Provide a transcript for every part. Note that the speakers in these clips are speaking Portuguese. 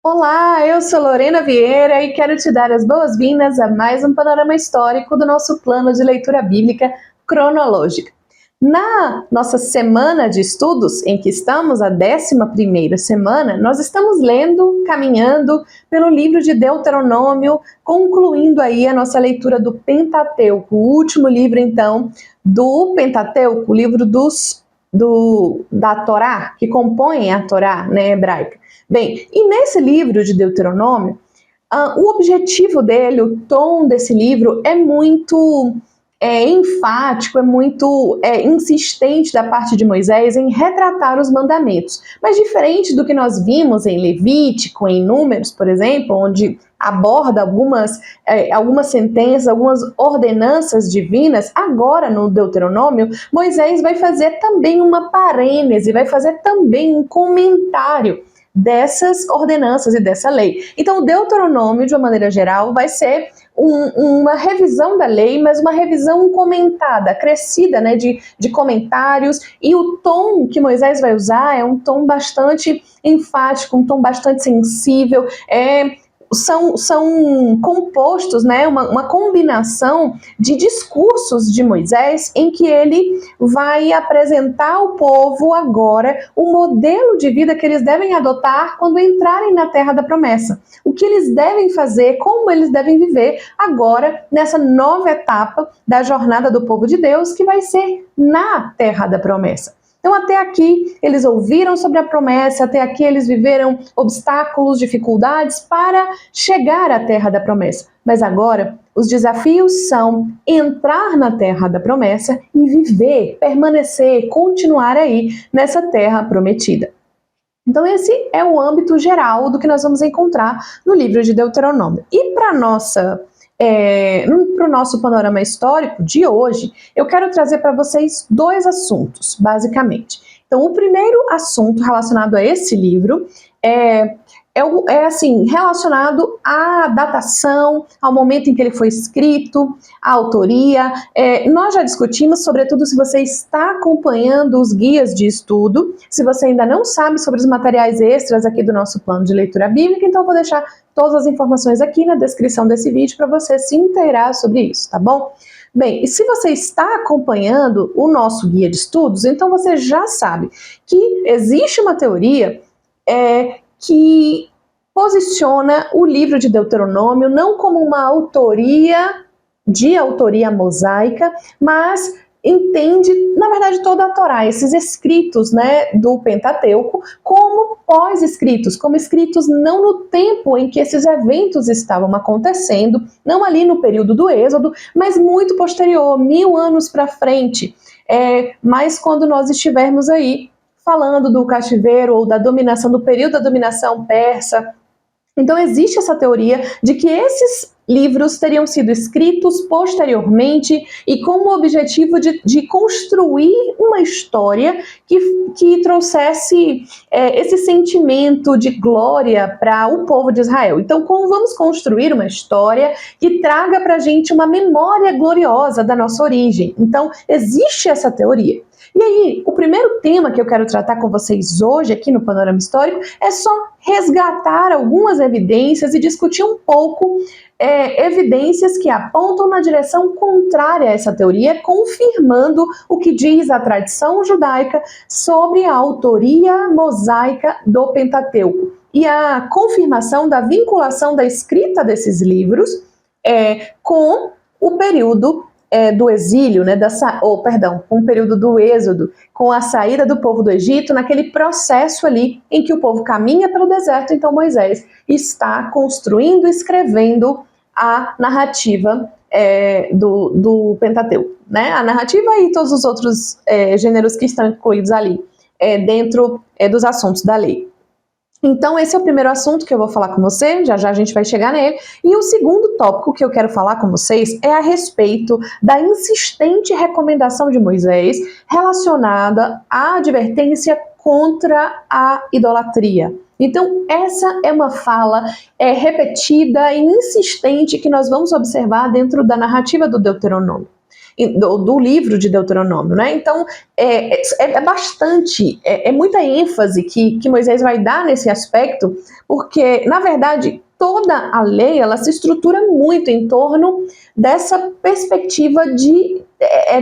Olá, eu sou Lorena Vieira e quero te dar as boas-vindas a mais um panorama histórico do nosso plano de leitura bíblica cronológica. Na nossa semana de estudos, em que estamos, a 11ª semana, nós estamos lendo, caminhando pelo livro de Deuteronômio, concluindo aí a nossa leitura do Pentateuco, o último livro, então, do Pentateuco, o livro da Torá, que compõe a Torá, né, hebraica. Bem, e nesse livro de Deuteronômio, o objetivo dele, o tom desse livro é muito enfático, é muito insistente da parte de Moisés em retratar os mandamentos. Mas diferente do que nós vimos em Levítico, em Números, por exemplo, onde aborda algumas sentenças, algumas ordenanças divinas, agora no Deuteronômio, Moisés vai fazer também uma parênese, vai fazer também um comentário dessas ordenanças e dessa lei. Então, o Deuteronômio, de uma maneira geral, vai ser uma revisão da lei, mas uma revisão comentada, acrescida, né, de comentários, e o tom que Moisés vai usar é um tom bastante enfático, um tom bastante sensível, são compostos, né, uma combinação de discursos de Moisés em que ele vai apresentar ao povo agora o modelo de vida que eles devem adotar quando entrarem na Terra da Promessa. O que eles devem fazer, como eles devem viver agora nessa nova etapa da jornada do povo de Deus, que vai ser na Terra da Promessa. Então, até aqui, eles ouviram sobre a promessa, até aqui eles viveram obstáculos, dificuldades para chegar à Terra da Promessa. Mas agora, os desafios são entrar na Terra da Promessa e viver, permanecer, continuar aí nessa Terra prometida. Então, esse é o âmbito geral do que nós vamos encontrar no livro de Deuteronômio. E para o nosso panorama histórico de hoje, eu quero trazer para vocês dois assuntos, basicamente. Então, o primeiro assunto relacionado a esse livro assim, relacionado à datação, ao momento em que ele foi escrito, à autoria. Nós já discutimos, sobretudo se você está acompanhando os guias de estudo, se você ainda não sabe sobre os materiais extras aqui do nosso plano de leitura bíblica, então eu vou deixar todas as informações aqui na descrição desse vídeo para você se inteirar sobre isso, tá bom? Bem, e se você está acompanhando o nosso guia de estudos, então você já sabe que existe uma teoria que posiciona o livro de Deuteronômio não como uma autoria mosaica, mas entende, na verdade, toda a Torá, esses escritos, né, do Pentateuco, como pós-escritos, como escritos não no tempo em que esses eventos estavam acontecendo, não ali no período do Êxodo, mas muito posterior, 1000 anos para frente, mas quando nós estivermos aí falando do cativeiro ou da dominação, do período da dominação persa. Então existe essa teoria de que esses livros teriam sido escritos posteriormente e com o objetivo de construir uma história que trouxesse esse sentimento de glória para o povo de Israel. Então, como vamos construir uma história que traga para a gente uma memória gloriosa da nossa origem? Então, existe essa teoria. E aí, o primeiro tema que eu quero tratar com vocês hoje aqui no Panorama Histórico é só resgatar algumas evidências e discutir um pouco evidências que apontam na direção contrária a essa teoria, confirmando o que diz a tradição judaica sobre a autoria mosaica do Pentateuco e a confirmação da vinculação da escrita desses livros com o período do exílio, né, com o período do êxodo, com a saída do povo do Egito, naquele processo ali em que o povo caminha pelo deserto, então Moisés está construindo, escrevendo a narrativa do Pentateuco, né, a narrativa e todos os outros gêneros que estão incluídos ali, dentro dos assuntos da lei. Então, esse é o primeiro assunto que eu vou falar com você, já já a gente vai chegar nele. E o segundo tópico que eu quero falar com vocês é a respeito da insistente recomendação de Moisés relacionada à advertência contra a idolatria. Então, essa é uma fala repetida e insistente que nós vamos observar dentro da narrativa do Deuteronômio. do livro de Deuteronômio, né? Então, é muita ênfase que Moisés vai dar nesse aspecto, porque, na verdade, toda a lei, ela se estrutura muito em torno dessa perspectiva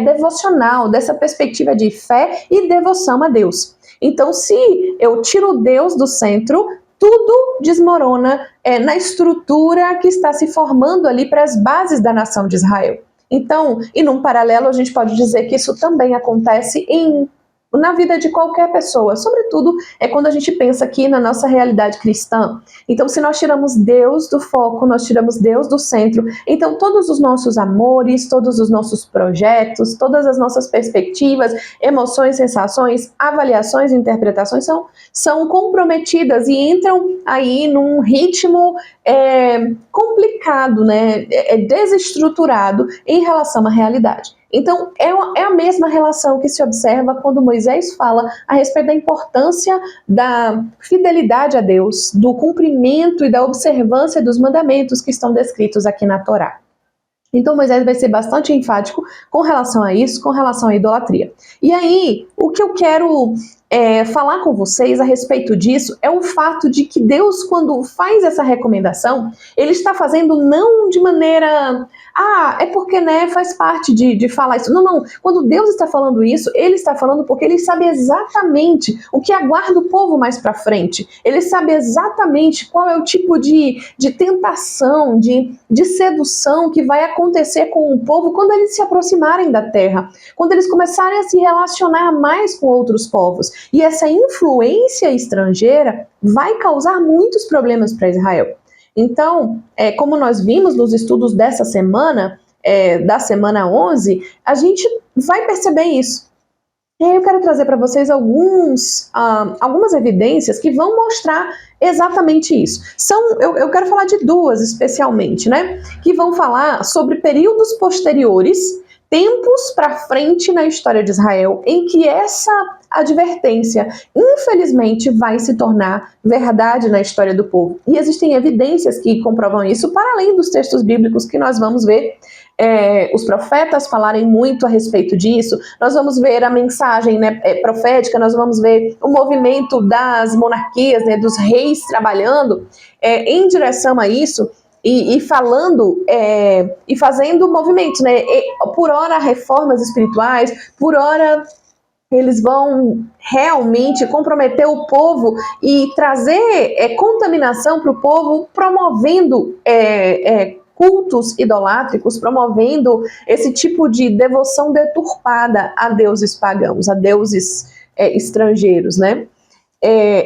devocional, dessa perspectiva de fé e devoção a Deus. Então, se eu tiro Deus do centro, tudo desmorona na estrutura que está se formando ali para as bases da nação de Israel. Então, e num paralelo, a gente pode dizer que isso também acontece na vida de qualquer pessoa, sobretudo quando a gente pensa aqui na nossa realidade cristã. Então, se nós tiramos Deus do foco, nós tiramos Deus do centro, então todos os nossos amores, todos os nossos projetos, todas as nossas perspectivas, emoções, sensações, avaliações, interpretações são comprometidas e entram aí num ritmo complicado, né, desestruturado em relação à realidade. Então, é a mesma relação que se observa quando Moisés fala a respeito da importância da fidelidade a Deus, do cumprimento e da observância dos mandamentos que estão descritos aqui na Torá. Então, Moisés vai ser bastante enfático com relação a isso, com relação à idolatria. E aí, o que eu quero falar com vocês a respeito disso é o fato de que Deus, quando faz essa recomendação, ele está fazendo não de maneira... é porque, né, faz parte de falar isso. Não. Quando Deus está falando isso, ele está falando porque ele sabe exatamente o que aguarda o povo mais para frente. Ele sabe exatamente qual é o tipo de tentação, de sedução que vai acontecer com o povo quando eles se aproximarem da terra, quando eles começarem a se relacionar mais com outros povos. E essa influência estrangeira vai causar muitos problemas para Israel. Então, como nós vimos nos estudos dessa semana, da semana 11, a gente vai perceber isso. E aí eu quero trazer para vocês algumas evidências que vão mostrar exatamente isso. Eu quero falar de duas especialmente, né? Que vão falar sobre períodos posteriores, tempos para frente na história de Israel, em que essa advertência, infelizmente, vai se tornar verdade na história do povo. E existem evidências que comprovam isso, para além dos textos bíblicos que nós vamos ver os profetas falarem muito a respeito disso. Nós vamos ver a mensagem, né, profética, nós vamos ver o movimento das monarquias, né, dos reis trabalhando em direção a isso. E falando e fazendo movimentos, né? Por ora reformas espirituais, por ora eles vão realmente comprometer o povo e trazer contaminação para o povo, promovendo cultos idolátricos, promovendo esse tipo de devoção deturpada a deuses pagãos, a deuses estrangeiros, né?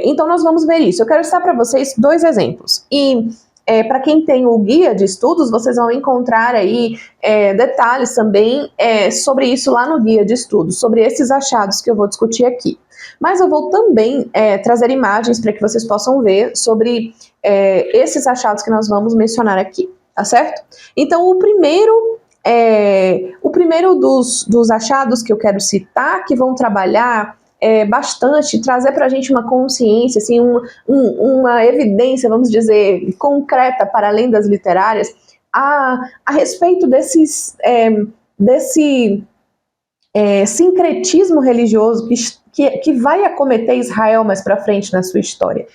Então nós vamos ver isso. Eu quero citar para vocês 2 exemplos. E para quem tem o guia de estudos, vocês vão encontrar aí detalhes também sobre isso lá no guia de estudos, sobre esses achados que eu vou discutir aqui. Mas eu vou também trazer imagens para que vocês possam ver sobre esses achados que nós vamos mencionar aqui, tá certo? Então, o primeiro dos achados que eu quero citar, que vão trabalhar bastante, trazer para a gente uma consciência, assim, uma evidência, vamos dizer, concreta, para além das literárias, a respeito desse sincretismo religioso que vai acometer Israel mais para frente na sua história.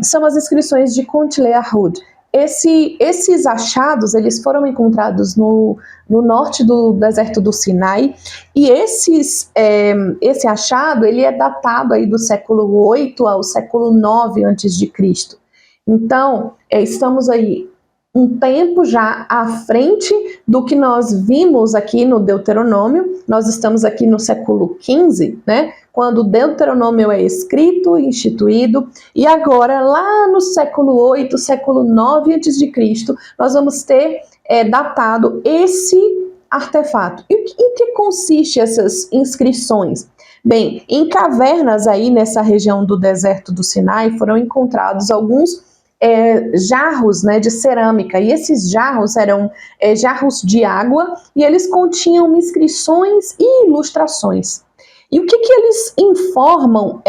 São as inscrições de Kuntele Ahud. Esses achados, eles foram encontrados no norte do deserto do Sinai, e esse achado, ele é datado aí do século 8 ao século 9 a.C. Então, estamos aí um tempo já à frente do que nós vimos aqui no Deuteronômio. Nós estamos aqui no século 15, né? Quando o Deuteronômio é escrito, instituído, e agora, lá no século 8, século 9 a.C., nós vamos ter datado esse artefato. E em que consiste essas inscrições? Bem, em cavernas aí nessa região do deserto do Sinai foram encontrados alguns jarros, né, de cerâmica, e esses jarros eram jarros de água, e eles continham inscrições e ilustrações. E o que eles informam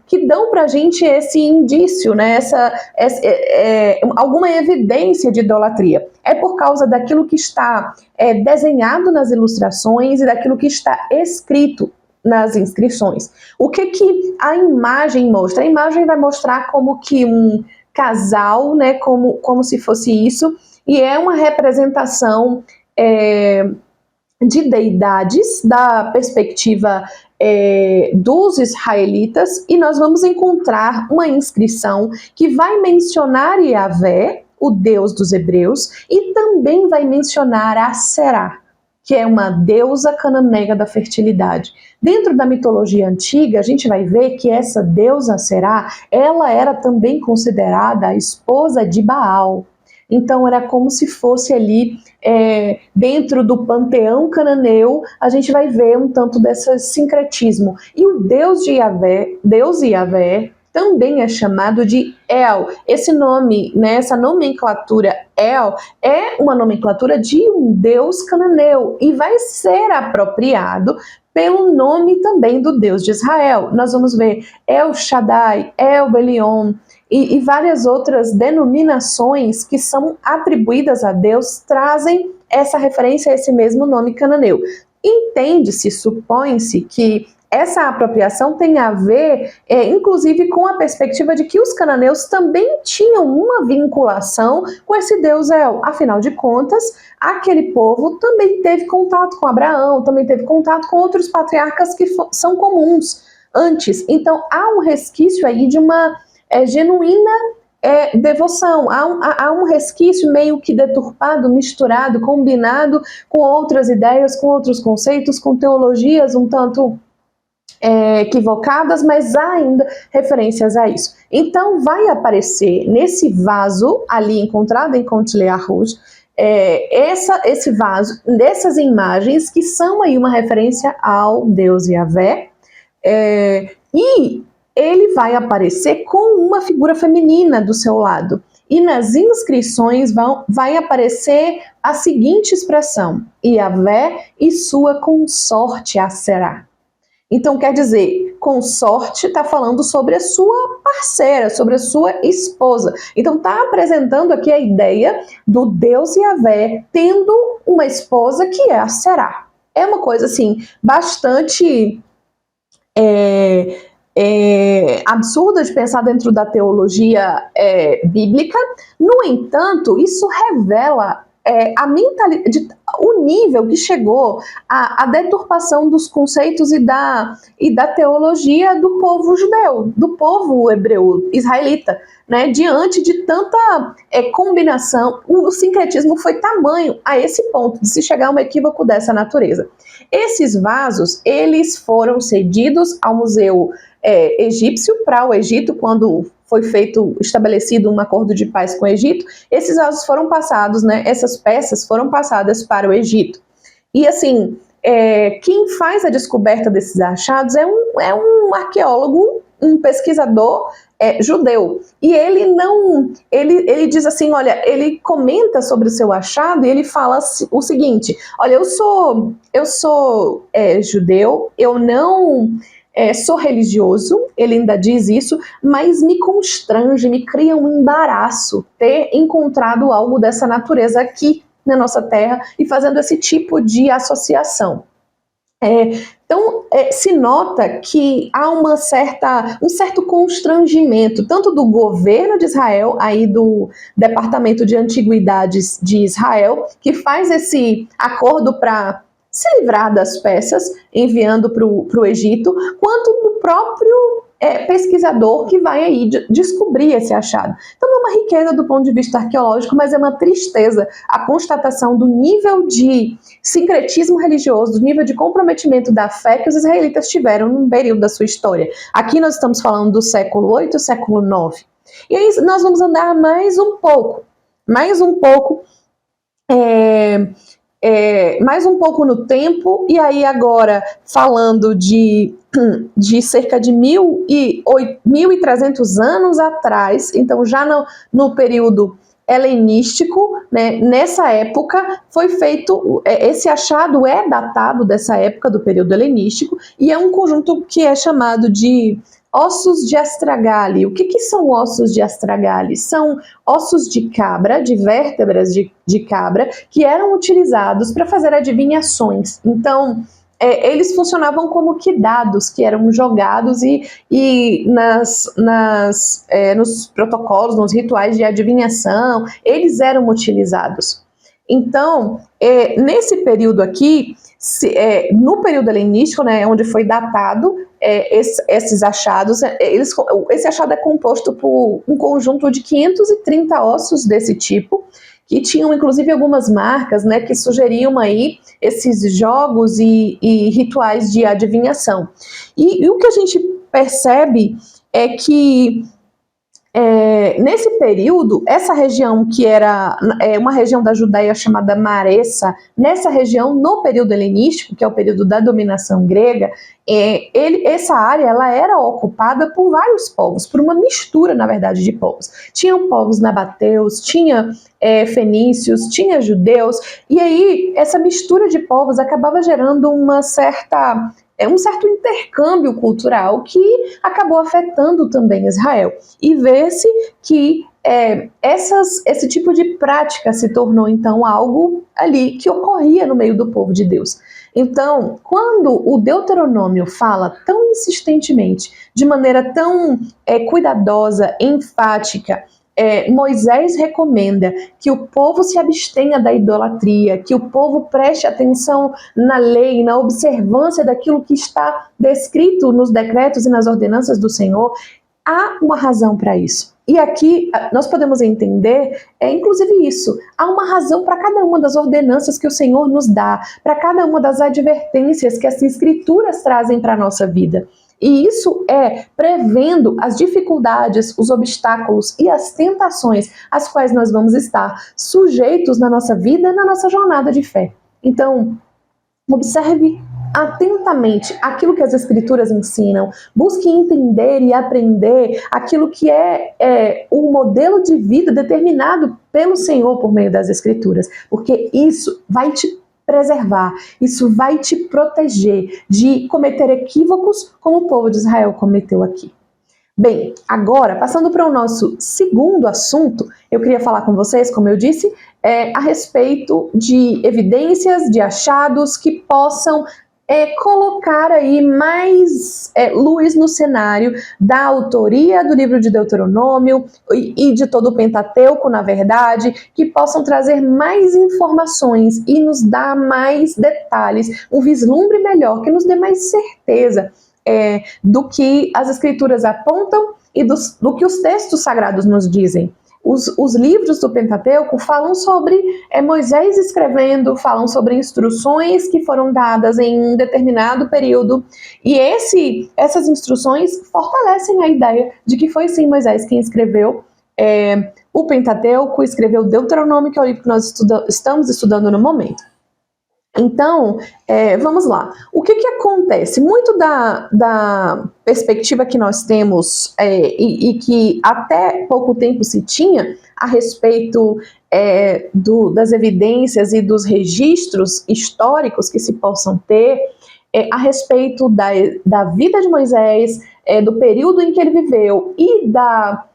que dão para a gente esse indício, né? Alguma evidência de idolatria? É por causa daquilo que está desenhado nas ilustrações e daquilo que está escrito nas inscrições. O que a imagem mostra? A imagem vai mostrar como que um casal, né? Como se fosse isso, e é uma representação de deidades da perspectiva dos israelitas, e nós vamos encontrar uma inscrição que vai mencionar Yahvé, o Deus dos hebreus, e também vai mencionar Aserá, que é uma deusa cananeia da fertilidade. Dentro da mitologia antiga, a gente vai ver que essa deusa Aserá, ela era também considerada a esposa de Baal. Então era como se fosse ali, dentro do panteão cananeu, a gente vai ver um tanto desse sincretismo. E o Deus de Yahvé, Deus Yahvé, também é chamado de El. Esse nome, né, essa nomenclatura El, é uma nomenclatura de um Deus cananeu e vai ser apropriado pelo nome também do Deus de Israel. Nós vamos ver El Shaddai, El Belion, e várias outras denominações que são atribuídas a Deus trazem essa referência a esse mesmo nome cananeu. Entende-se, supõe-se que essa apropriação tem a ver, inclusive, com a perspectiva de que os cananeus também tinham uma vinculação com esse Deus El. Afinal de contas, aquele povo também teve contato com Abraão, também teve contato com outros patriarcas que são comuns antes. Então, há um resquício aí de uma genuína devoção, há um resquício meio que deturpado, misturado, combinado com outras ideias, com outros conceitos, com teologias um tanto equivocadas, mas há ainda referências a isso. Então vai aparecer nesse vaso ali encontrado em Contilly-Arrouge, esse vaso, dessas imagens que são aí uma referência ao Deus Yahvé, e ele vai aparecer com uma figura feminina do seu lado. E nas inscrições vai aparecer a seguinte expressão: Yahvé e sua consorte Aserá. Então, quer dizer, consorte está falando sobre a sua parceira, sobre a sua esposa. Então, está apresentando aqui a ideia do Deus Yahvé tendo uma esposa que é Aserá. É uma coisa, assim, bastante absurda de pensar dentro da teologia bíblica. No entanto, isso revela a mentalidade, o nível que chegou a deturpação dos conceitos e da teologia do povo judeu, do povo hebreu, israelita, né? Diante de tanta combinação, o sincretismo foi tamanho a esse ponto de se chegar a um equívoco dessa natureza. Esses vasos, eles foram cedidos ao Museu Egípcio para o Egito, quando foi estabelecido um acordo de paz com o Egito. Esses vasos foram passados, né, essas peças foram passadas para o Egito. E assim, quem faz a descoberta desses achados é um arqueólogo, um pesquisador judeu. E ele diz assim, olha, ele comenta sobre o seu achado e ele fala o seguinte: olha, eu sou judeu, eu não sou religioso, ele ainda diz isso, mas me constrange, me cria um embaraço ter encontrado algo dessa natureza aqui na nossa terra e fazendo esse tipo de associação. Então, se nota que há um certo constrangimento, tanto do governo de Israel, aí do Departamento de Antiguidades de Israel, que faz esse acordo para se livrar das peças, enviando para o Egito, quanto do próprio pesquisador que vai aí descobrir esse achado. Então é uma riqueza do ponto de vista arqueológico, mas é uma tristeza a constatação do nível de sincretismo religioso, do nível de comprometimento da fé que os israelitas tiveram num período da sua história. Aqui nós estamos falando do século 8, século 9. E aí nós vamos andar mais um pouco no tempo, e aí agora falando de cerca de 1.300 anos atrás, então já no período helenístico, né? Nessa época foi feito, esse achado é datado dessa época do período helenístico, e é um conjunto que é chamado de ossos de astragale. O que são ossos de astragale? São ossos de cabra, de vértebras de cabra, que eram utilizados para fazer adivinhações. Então, eles funcionavam como que dados que eram jogados e nos protocolos, nos rituais de adivinhação, eles eram utilizados. Então, nesse período aqui, no período helenístico, né, onde foi datado esses achados, esse achado é composto por um conjunto de 530 ossos desse tipo, que tinham inclusive algumas marcas, né, que sugeriam aí esses jogos e rituais de adivinhação. E o que a gente percebe é que nesse período, essa região que era uma região da Judéia chamada Maressa, nessa região, no período helenístico, que é o período da dominação grega, essa área ela era ocupada por vários povos, por uma mistura, na verdade, de povos. Tinham povos nabateus, tinha fenícios, tinha judeus, e aí essa mistura de povos acabava gerando um certo intercâmbio cultural que acabou afetando também Israel. E vê-se que esse tipo de prática se tornou, então, algo ali que ocorria no meio do povo de Deus. Então, quando o Deuteronômio fala tão insistentemente, de maneira tão cuidadosa, enfática, Moisés recomenda que o povo se abstenha da idolatria, que o povo preste atenção na lei, na observância daquilo que está descrito nos decretos e nas ordenanças do Senhor. Há uma razão para isso. E aqui nós podemos entender, inclusive isso, há uma razão para cada uma das ordenanças que o Senhor nos dá, para cada uma das advertências que as Escrituras trazem para a nossa vida. E isso é prevendo as dificuldades, os obstáculos e as tentações às quais nós vamos estar sujeitos na nossa vida, na nossa jornada de fé. Então, observe atentamente aquilo que as Escrituras ensinam, busque entender e aprender aquilo que é o modelo de vida determinado pelo Senhor por meio das Escrituras, porque isso vai te preservar, isso vai te proteger de cometer equívocos como o povo de Israel cometeu aqui. Bem, agora, passando para o nosso segundo assunto, eu queria falar com vocês, como eu disse, a respeito de evidências, de achados que possam colocar aí mais luz no cenário da autoria do livro de Deuteronômio e de todo o Pentateuco, na verdade, que possam trazer mais informações e nos dar mais detalhes, um vislumbre melhor, que nos dê mais certeza do que as Escrituras apontam e do que os textos sagrados nos dizem. Os livros do Pentateuco falam sobre Moisés escrevendo, falam sobre instruções que foram dadas em um determinado período, e essas instruções fortalecem a ideia de que foi sim Moisés quem escreveu o Pentateuco, escreveu Deuteronômio, que é o livro que nós estamos estudando no momento. Então, vamos lá. O que acontece? Muito da perspectiva que nós temos e que até pouco tempo se tinha a respeito das evidências e dos registros históricos que se possam ter a respeito da vida de Moisés, do período em que ele viveu e da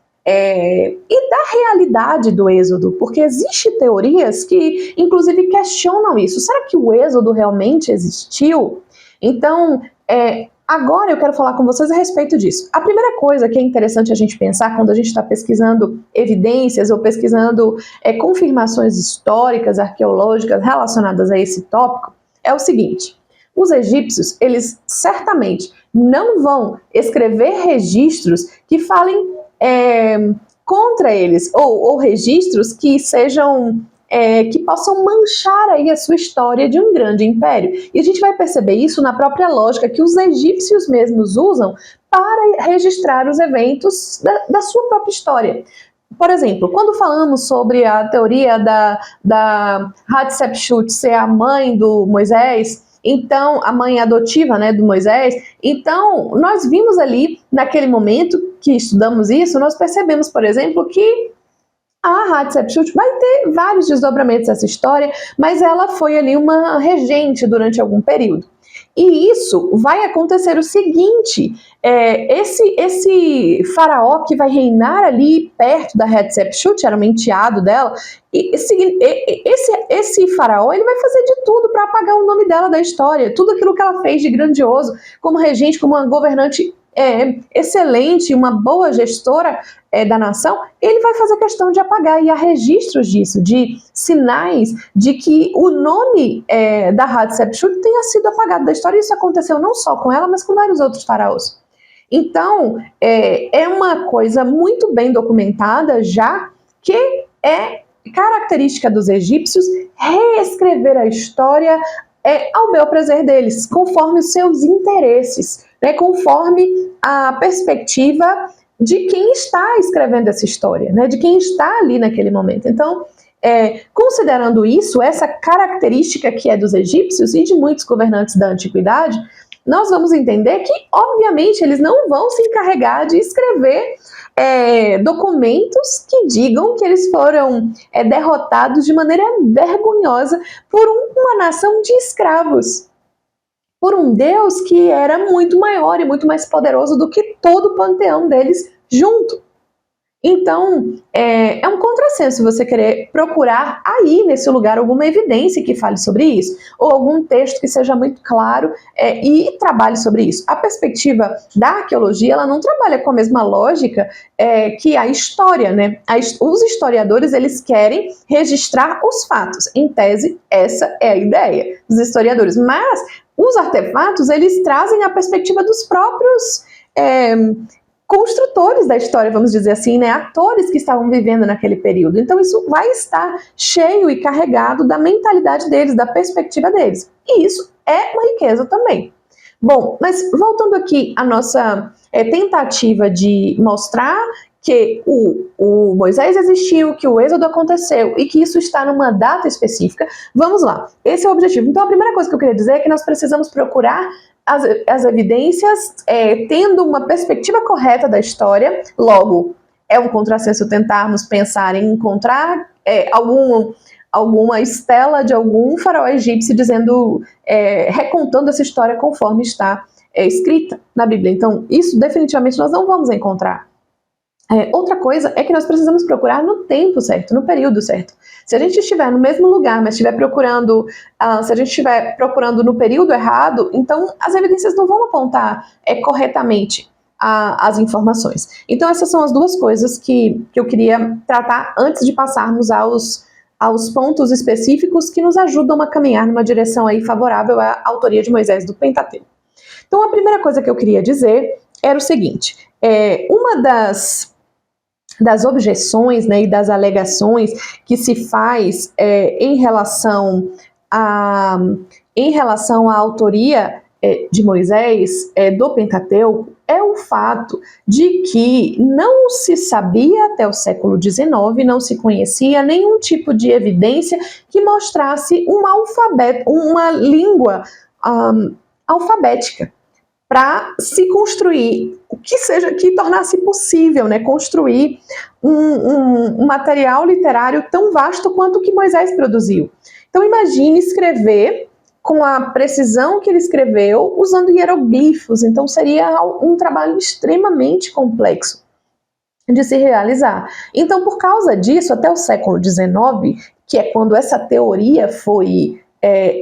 realidade do Êxodo, porque existem teorias que, inclusive, questionam isso. Será que o Êxodo realmente existiu? Então, agora eu quero falar com vocês a respeito disso. A primeira coisa que é interessante a gente pensar quando a gente está pesquisando evidências ou pesquisando confirmações históricas, arqueológicas relacionadas a esse tópico é o seguinte: os egípcios, eles certamente não vão escrever registros que falem contra eles, ou registros que sejam que possam manchar aí a sua história de um grande império. E a gente vai perceber isso na própria lógica que os egípcios mesmos usam para registrar os eventos da sua própria história. Por exemplo, quando falamos sobre a teoria da Hatshepsut ser a mãe do Moisés, então, a mãe adotiva, né, do Moisés, então nós vimos ali, naquele momento que estudamos isso, nós percebemos, por exemplo, que a Hatshepsut vai ter vários desdobramentos dessa história, mas ela foi ali uma regente durante algum período. E isso vai acontecer o seguinte, esse faraó que vai reinar ali perto da Hatshepsut, era um enteado dela, e esse faraó ele vai fazer de tudo para apagar o nome dela da história, tudo aquilo que ela fez de grandioso, como regente, como uma governante excelente, uma boa gestora da nação, ele vai fazer questão de apagar, e há registros disso, de sinais de que o nome da Hatshepsut tenha sido apagado da história. Isso aconteceu não só com ela, mas com vários outros faraós. Então, é uma coisa muito bem documentada já, que é característica dos egípcios reescrever a história ao bel prazer deles, conforme os seus interesses, né, conforme a perspectiva de quem está escrevendo essa história, né, de quem está ali naquele momento. Então, considerando isso, essa característica que é dos egípcios e de muitos governantes da antiguidade, nós vamos entender que, obviamente, eles não vão se encarregar de escrever documentos que digam que eles foram derrotados de maneira vergonhosa por uma nação de escravos, por um Deus que era muito maior e muito mais poderoso do que todo o panteão deles junto. Então, é um contrassenso você querer procurar aí, nesse lugar, alguma evidência que fale sobre isso, ou algum texto que seja muito claro e trabalhe sobre isso. A perspectiva da arqueologia, ela não trabalha com a mesma lógica que a história, né? Os historiadores, eles querem registrar os fatos. Em tese, essa é a ideia dos historiadores. Mas os artefatos, eles trazem a perspectiva dos próprios construtores da história, vamos dizer assim, né, atores que estavam vivendo naquele período. Então isso vai estar cheio e carregado da mentalidade deles, da perspectiva deles. E isso é uma riqueza também. Bom, mas voltando aqui à nossa tentativa de mostrar que o Moisés existiu, que o Êxodo aconteceu e que isso está numa data específica, vamos lá. Esse é o objetivo. Então a primeira coisa que eu queria dizer é que nós precisamos procurar as evidências tendo uma perspectiva correta da história. Logo, é um contrassenso tentarmos pensar em encontrar alguma estela de algum faraó egípcio dizendo, recontando essa história conforme está escrita na Bíblia. Então, isso definitivamente nós não vamos encontrar. Outra coisa é que nós precisamos procurar no tempo certo, no período certo. Se a gente estiver no mesmo lugar, mas estiver procurando, se a gente estiver procurando no período errado, então as evidências não vão apontar corretamente as informações. Então essas são as duas coisas que eu queria tratar antes de passarmos aos pontos específicos que nos ajudam a caminhar numa direção aí favorável à autoria de Moisés do Pentateuco. Então a primeira coisa que eu queria dizer era o seguinte, uma das objeções, né, e das alegações que se faz em relação à autoria de Moisés do Pentateuco é o fato de que não se sabia até o século XIX, não se conhecia nenhum tipo de evidência que mostrasse uma língua alfabética para se construir, que tornasse possível, né, construir um material literário tão vasto quanto o que Moisés produziu. Então imagine escrever com a precisão que ele escreveu, usando hieroglifos. Então seria um trabalho extremamente complexo de se realizar. Então, por causa disso, até o século XIX, que é quando essa teoria foi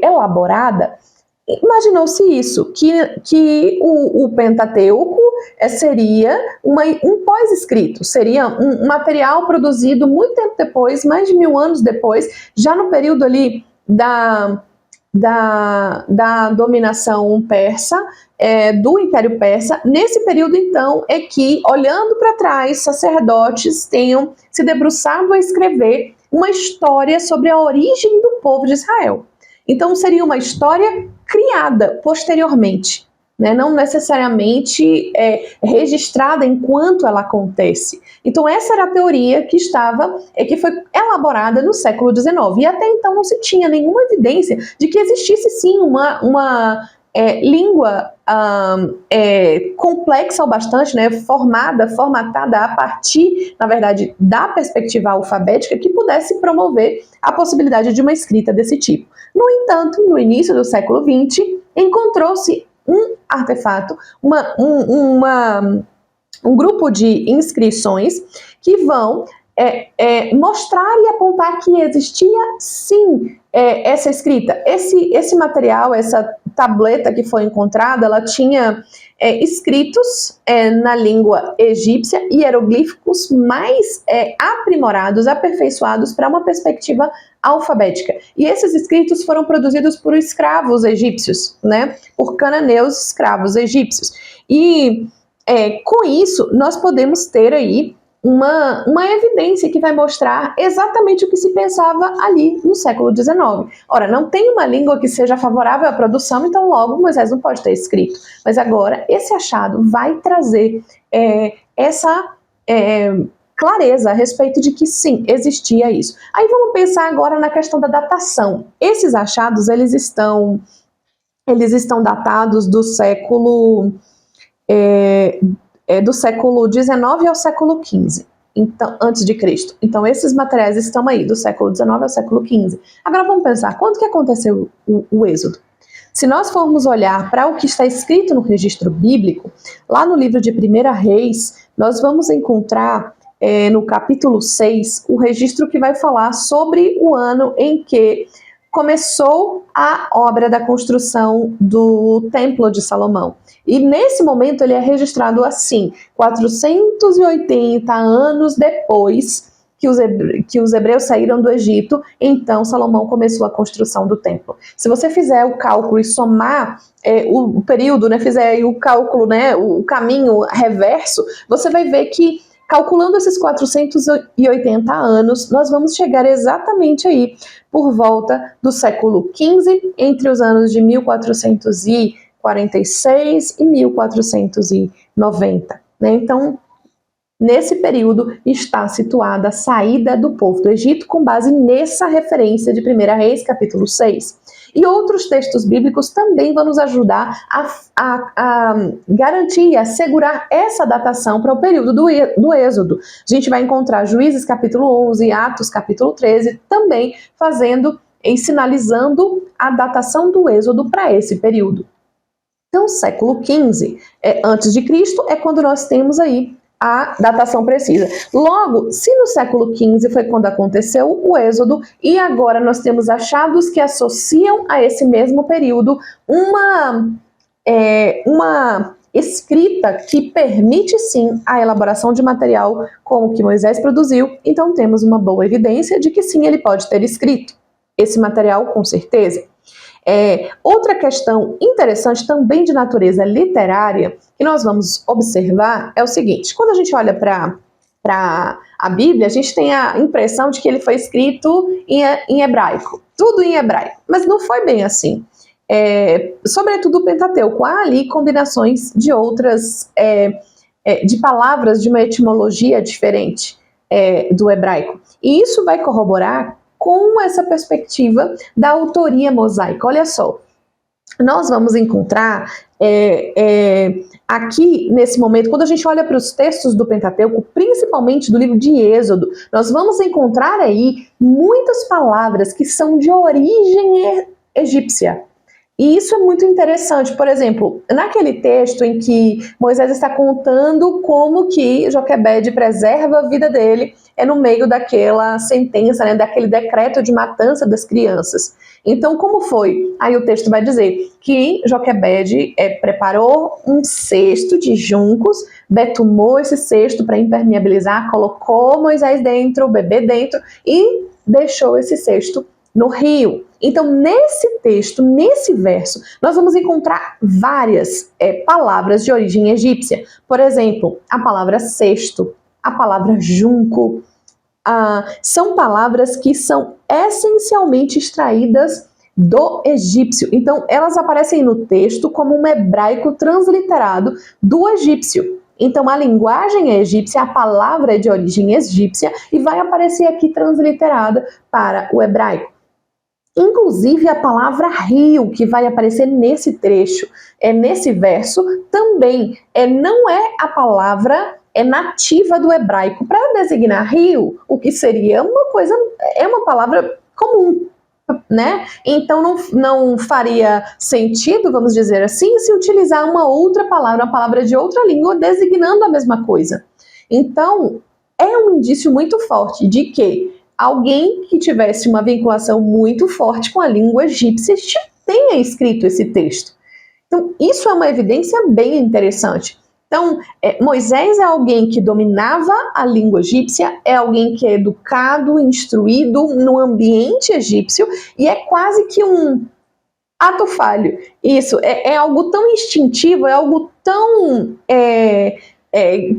elaborada, imaginou-se isso, que o Pentateuco seria um pós-escrito, seria um material produzido muito tempo depois, mais de 1000 anos depois, já no período ali da dominação persa, do Império Persa. Nesse período, então, é que, olhando para trás, sacerdotes tenham se debruçado a escrever uma história sobre a origem do povo de Israel. Então seria uma história criada posteriormente, né? Não necessariamente registrada enquanto ela acontece. Então essa era a teoria que foi elaborada no século XIX. E até então não se tinha nenhuma evidência de que existisse sim uma língua complexa o bastante, né, formatada a partir, na verdade, da perspectiva alfabética que pudesse promover a possibilidade de uma escrita desse tipo. No entanto, no início do século XX, encontrou-se um artefato, um grupo de inscrições que vão mostrar e apontar que existia sim essa escrita. Esse material, essa tableta que foi encontrada, ela tinha escritos na língua egípcia, hieroglíficos mais aprimorados, aperfeiçoados para uma perspectiva alfabética. E esses escritos foram produzidos por escravos egípcios, né? Por cananeus escravos egípcios. E com isso, nós podemos ter aí uma evidência que vai mostrar exatamente o que se pensava ali no século XIX. Ora, não tem uma língua que seja favorável à produção, então logo Moisés não pode ter escrito. Mas agora, esse achado vai trazer essa clareza a respeito de que sim, existia isso. Aí vamos pensar agora na questão da datação. Esses achados, eles estão datados do século XIX ao século XV, então, antes de Cristo. Então, esses materiais estão aí, do século XIX ao século XV. Agora, vamos pensar, quando que aconteceu o Êxodo? Se nós formos olhar para o que está escrito no registro bíblico, lá no livro de 1 Reis, nós vamos encontrar, no capítulo 6, o registro que vai falar sobre o ano em que começou a obra da construção do Templo de Salomão. E nesse momento ele é registrado assim, 480 anos depois que os hebreus saíram do Egito, então Salomão começou a construção do templo. Se você fizer o cálculo e somar o período, né, fizer aí o cálculo, né, o caminho reverso, você vai ver que calculando esses 480 anos, nós vamos chegar exatamente aí por volta do século XV, entre os anos de 1446 e 1490. Né? Então, nesse período está situada a saída do povo do Egito com base nessa referência de 1 Reis, capítulo 6. E outros textos bíblicos também vão nos ajudar a garantir, a assegurar essa datação para o período do Êxodo. A gente vai encontrar Juízes capítulo 11, Atos capítulo 13, também fazendo e sinalizando a datação do Êxodo para esse período. Então, século XV, antes de Cristo, é quando nós temos aí a datação precisa. Logo, se no século XV foi quando aconteceu o Êxodo, e agora nós temos achados que associam a esse mesmo período uma escrita que permite sim a elaboração de material como o que Moisés produziu, então temos uma boa evidência de que sim, ele pode ter escrito esse material com certeza. Outra questão interessante também de natureza literária que nós vamos observar é o seguinte: quando a gente olha para a Bíblia, a gente tem a impressão de que ele foi escrito em hebraico, tudo em hebraico, mas não foi bem assim. Sobretudo o Pentateuco, há ali combinações de outras, de palavras de uma etimologia diferente do hebraico, e isso vai corroborar com essa perspectiva da autoria mosaica. Olha só, nós vamos encontrar aqui nesse momento, quando a gente olha para os textos do Pentateuco, principalmente do livro de Êxodo, nós vamos encontrar aí muitas palavras que são de origem egípcia. E isso é muito interessante. Por exemplo, naquele texto em que Moisés está contando como que Joquebede preserva a vida dele, no meio daquela sentença, né, daquele decreto de matança das crianças. Então, como foi? Aí o texto vai dizer que Joquebede preparou um cesto de juncos, betumou esse cesto para impermeabilizar, colocou Moisés dentro, o bebê dentro e deixou esse cesto no rio. Então, nesse texto, nesse verso, nós vamos encontrar várias palavras de origem egípcia. Por exemplo, a palavra cesto, a palavra junco, são palavras que são essencialmente extraídas do egípcio. Então, elas aparecem no texto como um hebraico transliterado do egípcio. Então, a linguagem é egípcia, a palavra é de origem egípcia e vai aparecer aqui transliterada para o hebraico. Inclusive a palavra rio, que vai aparecer nesse trecho, nesse verso, também não é a palavra nativa do hebraico para designar rio, o que seria uma coisa, é uma palavra comum, né? Então não faria sentido, vamos dizer assim, se utilizar uma outra palavra, uma palavra de outra língua, designando a mesma coisa. Então, é um indício muito forte de que alguém que tivesse uma vinculação muito forte com a língua egípcia tenha escrito esse texto. Então, isso é uma evidência bem interessante. Então, Moisés é alguém que dominava a língua egípcia, é alguém que é educado, instruído no ambiente egípcio, e é quase que um ato falho. Isso, é algo tão instintivo, é algo tão...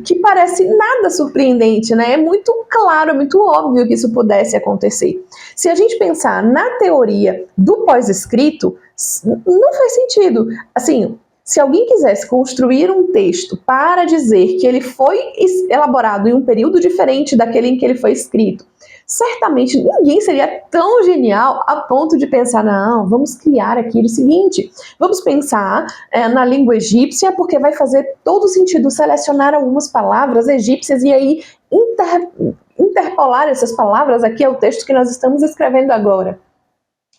que parece nada surpreendente, né? É muito claro, muito óbvio que isso pudesse acontecer. Se a gente pensar na teoria do pós-escrito, não faz sentido. Assim, se alguém quisesse construir um texto para dizer que ele foi elaborado em um período diferente daquele em que ele foi escrito, certamente ninguém seria tão genial a ponto de pensar, não, vamos criar aqui o seguinte, vamos pensar na língua egípcia, porque vai fazer todo sentido selecionar algumas palavras egípcias e aí interpolar essas palavras aqui ao texto que nós estamos escrevendo agora.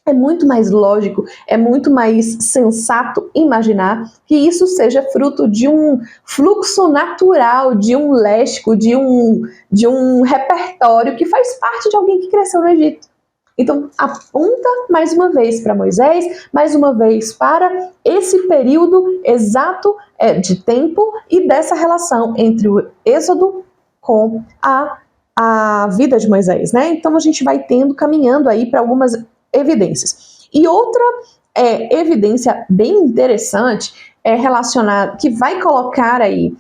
É muito mais lógico, é muito mais sensato imaginar que isso seja fruto de um fluxo natural, de um léxico, de um repertório que faz parte de alguém que cresceu no Egito. Então, aponta mais uma vez para Moisés, mais uma vez para esse período exato de tempo e dessa relação entre o Êxodo com a vida de Moisés, né? Então, a gente vai caminhando aí para algumas evidências. E outra evidência bem interessante é relacionada, que vai colocar aí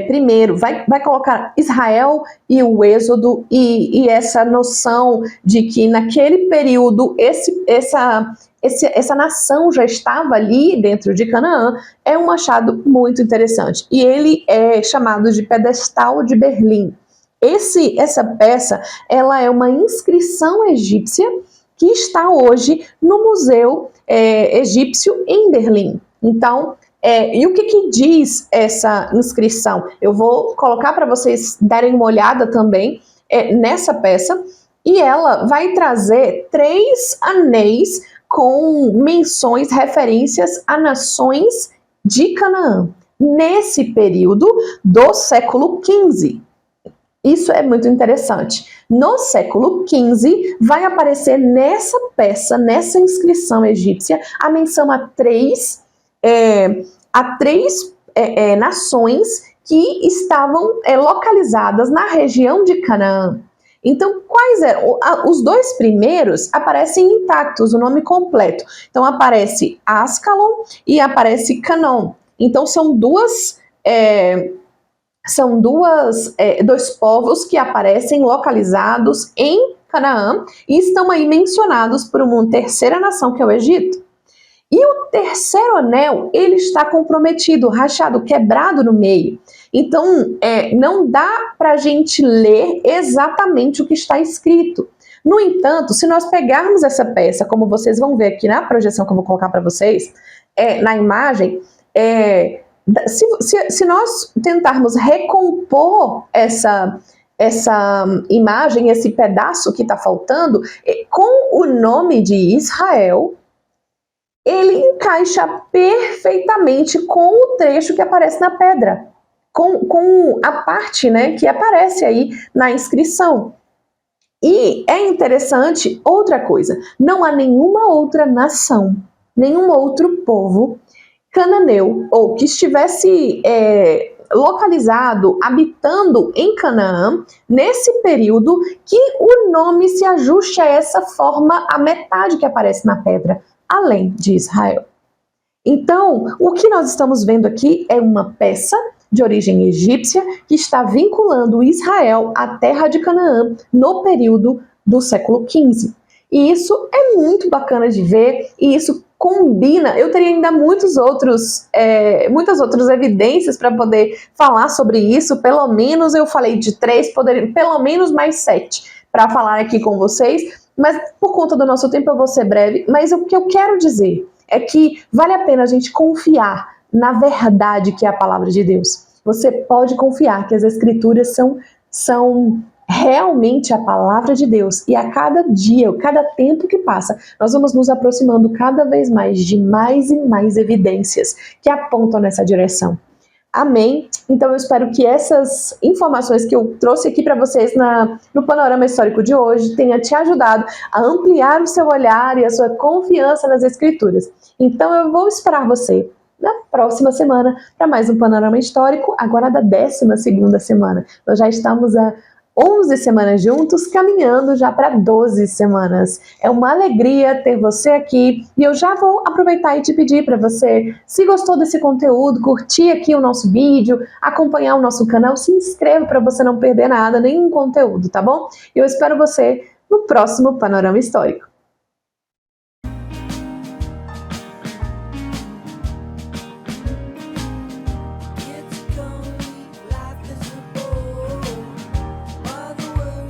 primeiro, vai colocar Israel e o Êxodo e essa noção de que naquele período essa nação já estava ali dentro de Canaã, é um achado muito interessante. E ele é chamado de pedestal de Berlim. Essa peça, ela é uma inscrição egípcia que está hoje no Museu Egípcio em Berlim. Então, e o que diz essa inscrição? Eu vou colocar para vocês darem uma olhada também nessa peça, e ela vai trazer 3 anéis com menções, referências a nações de Canaã, nesse período do século XV. Isso é muito interessante. No século XV, vai aparecer nessa peça, nessa inscrição egípcia, a menção a três nações que estavam localizadas na região de Canaã. Então, quais eram? Os 2 primeiros aparecem intactos, o nome completo. Então, aparece Ascalon e aparece Canon. Então, são dois povos que aparecem localizados em Canaã e estão aí mencionados por uma terceira nação, que é o Egito. E o terceiro anel, ele está comprometido, rachado, quebrado no meio. Então, não dá para a gente ler exatamente o que está escrito. No entanto, se nós pegarmos essa peça, como vocês vão ver aqui na projeção que eu vou colocar para vocês, na imagem, se nós tentarmos recompor essa imagem, esse pedaço que está faltando, com o nome de Israel, ele encaixa perfeitamente com o trecho que aparece na pedra, com a parte, né, que aparece aí na inscrição. E é interessante outra coisa, não há nenhuma outra nação, nenhum outro povo cananeu, ou que estivesse localizado, habitando em Canaã, nesse período, que o nome se ajuste a essa forma, a metade que aparece na pedra, além de Israel. Então, o que nós estamos vendo aqui é uma peça de origem egípcia que está vinculando Israel à terra de Canaã no período do século XV. E isso é muito bacana de ver, e isso combina. Eu teria ainda muitas outras evidências para poder falar sobre isso. Pelo menos eu falei de 3, pelo menos mais 7, para falar aqui com vocês, mas por conta do nosso tempo eu vou ser breve. Mas o que eu quero dizer é que vale a pena a gente confiar na verdade que é a palavra de Deus. Você pode confiar que as Escrituras são realmente a palavra de Deus, e a cada dia, cada tempo que passa, nós vamos nos aproximando cada vez mais de mais e mais evidências que apontam nessa direção. Amém? Então eu espero que essas informações que eu trouxe aqui para vocês no panorama histórico de hoje tenha te ajudado a ampliar o seu olhar e a sua confiança nas Escrituras. Então eu vou esperar você na próxima semana para mais um panorama histórico, agora da 12ª semana. Nós já estamos a 11 semanas juntos, caminhando já para 12 semanas. É uma alegria ter você aqui e eu já vou aproveitar e te pedir para você, se gostou desse conteúdo, curtir aqui o nosso vídeo, acompanhar o nosso canal, se inscreva para você não perder nada, nenhum conteúdo, tá bom? Eu espero você no próximo Panorama Histórico.